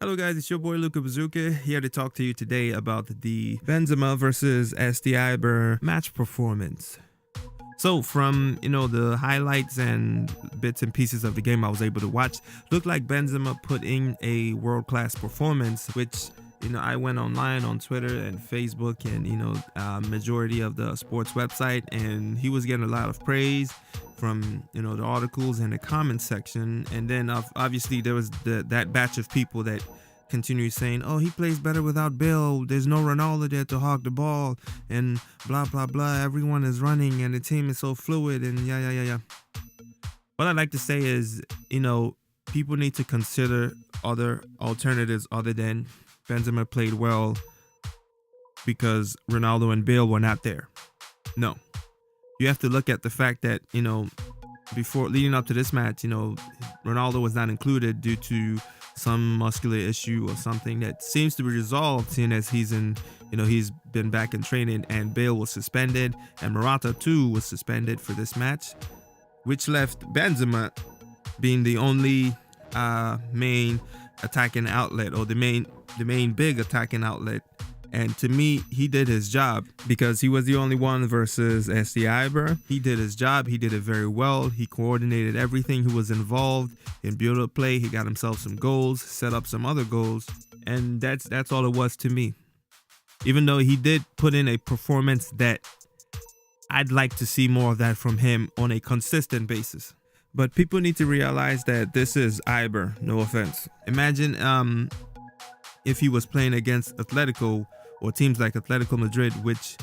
Hello guys, it's your boy Luca Bazooka here to talk to you today about the Benzema versus SD Eibar match performance. So from, the highlights and bits and pieces of the game I was able to watch, looked like Benzema put in a world-class performance, which, I went online on Twitter and Facebook and, majority of the sports website, and he was getting a lot of praise from, the articles and the comment section. And then obviously there was that batch of people that continue saying, oh, he plays better without Bale. There's no Ronaldo there to hog the ball and blah, blah, blah. Everyone is running and the team is so fluid and yeah. What I'd like to say is, people need to consider other alternatives other than Benzema played well because Ronaldo and Bale were not there. No. You have to look at the fact that, before leading up to this match, Ronaldo was not included due to some muscular issue or something that seems to be resolved, seeing as he's been back in training, and Bale was suspended and Morata too was suspended for this match, which left Benzema being the only main attacking outlet, or the main big attacking outlet. And to me, he did his job because he was the only one versus SD Eibar. He did his job. He did it very well. He coordinated everything. He was involved in build-up play. He got himself some goals, set up some other goals. And that's all it was to me. Even though he did put in a performance that I'd like to see more of that from him on a consistent basis. But people need to realize that this is Eibar, no offense. Imagine if he was playing against Atletico or teams like Atletico Madrid, which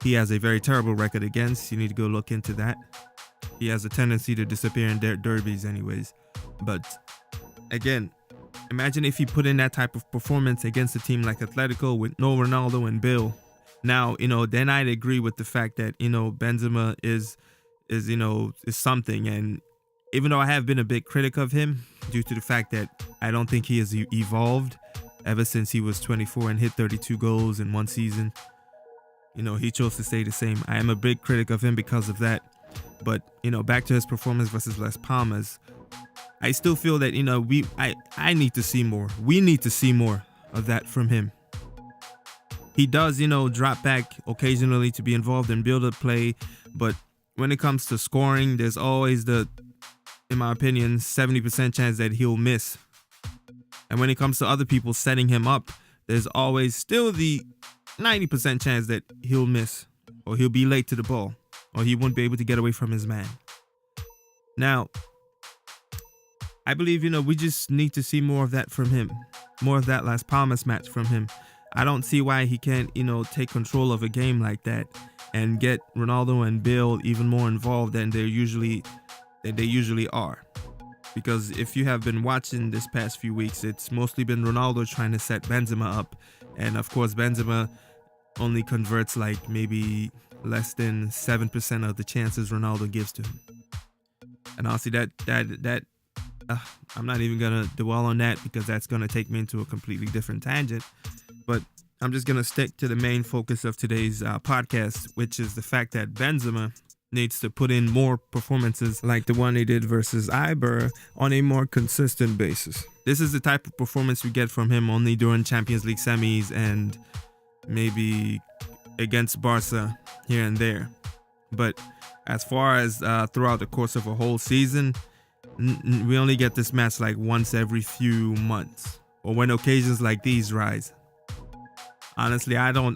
he has a very terrible record against. You need to go look into that. He has a tendency to disappear in derbies anyways. But again, imagine if he put in that type of performance against a team like Atletico with no Ronaldo and Bale. Now, then I'd agree with the fact that, Benzema is something. And even though I have been a big critic of him due to the fact that I don't think he has evolved ever since he was 24 and hit 32 goals in one season. He chose to stay the same. I am a big critic of him because of that. But, back to his performance versus Las Palmas, I still feel that, I need to see more. We need to see more of that from him. He does, drop back occasionally to be involved in build-up play. But when it comes to scoring, there's always in my opinion, 70% chance that he'll miss. And when it comes to other people setting him up, there's always still the 90% chance that he'll miss, or he'll be late to the ball, or he won't be able to get away from his man. Now, I believe, we just need to see more of that from him, more of that Las Palmas match from him. I don't see why he can't, take control of a game like that and get Ronaldo and Bale even more involved than they usually are. Because if you have been watching this past few weeks, it's mostly been Ronaldo trying to set Benzema up. And of course, Benzema only converts like maybe less than 7% of the chances Ronaldo gives to him. And honestly, I'm not even going to dwell on that because that's going to take me into a completely different tangent. But I'm just going to stick to the main focus of today's podcast, which is the fact that Benzema needs to put in more performances like the one he did versus Eibar on a more consistent basis. This is the type of performance we get from him only during Champions League semis and maybe against Barca here and there. But as far as throughout the course of a whole season, we only get this match like once every few months, or when occasions like these rise. Honestly, I don't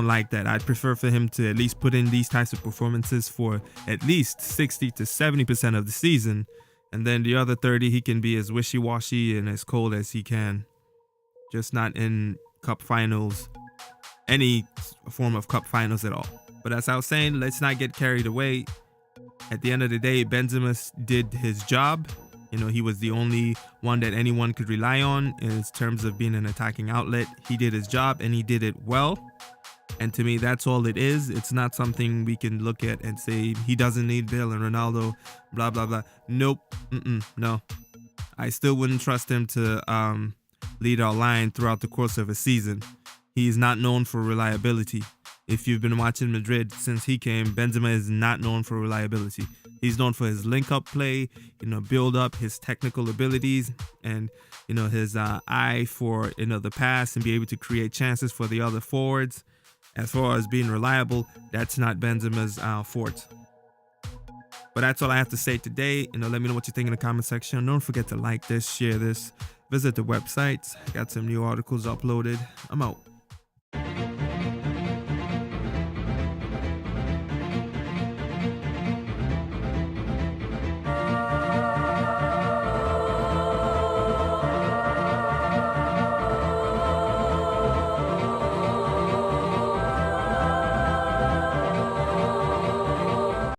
like that. I'd prefer for him to at least put in these types of performances for at least 60 to 70% of the season. And then the other 30, he can be as wishy-washy and as cold as he can. Just not in cup finals, any form of cup finals at all. But as I was saying, let's not get carried away. At the end of the day, Benzema did his job. He was the only one that anyone could rely on in terms of being an attacking outlet. He did his job and he did it well. And to me, that's all it is. It's not something we can look at and say he doesn't need Bale and Ronaldo, blah, blah, blah. Nope. No. I still wouldn't trust him to lead our line throughout the course of a season. He is not known for reliability. If you've been watching Madrid since he came, Benzema is not known for reliability. He's known for his link-up play, build up, his technical abilities, and his eye for the pass and be able to create chances for the other forwards. As far as being reliable, that's not Benzema's forte. But that's all I have to say today. Let me know what you think in the comment section. Don't forget to like this, share this, visit the websites. I got some new articles uploaded. I'm out.